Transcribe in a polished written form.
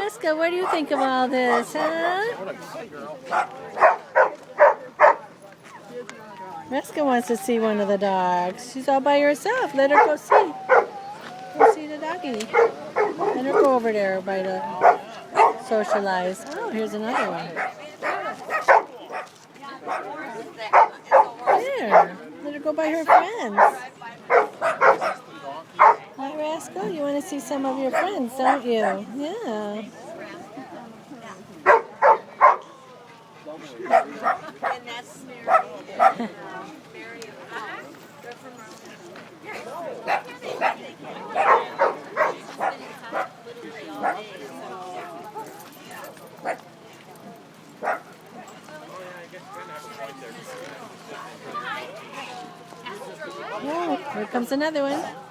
Rascal, what do you think of all this, huh? Rascal wants to see one of the dogs. She's all by herself. Let her go see. Go see the doggy. Let her go over there by the socialize. Oh, here's another one. There. Let her go by her friends. Hi, Rascal. You want to see some of your friends, don't you? Yeah. Oh, here comes another one.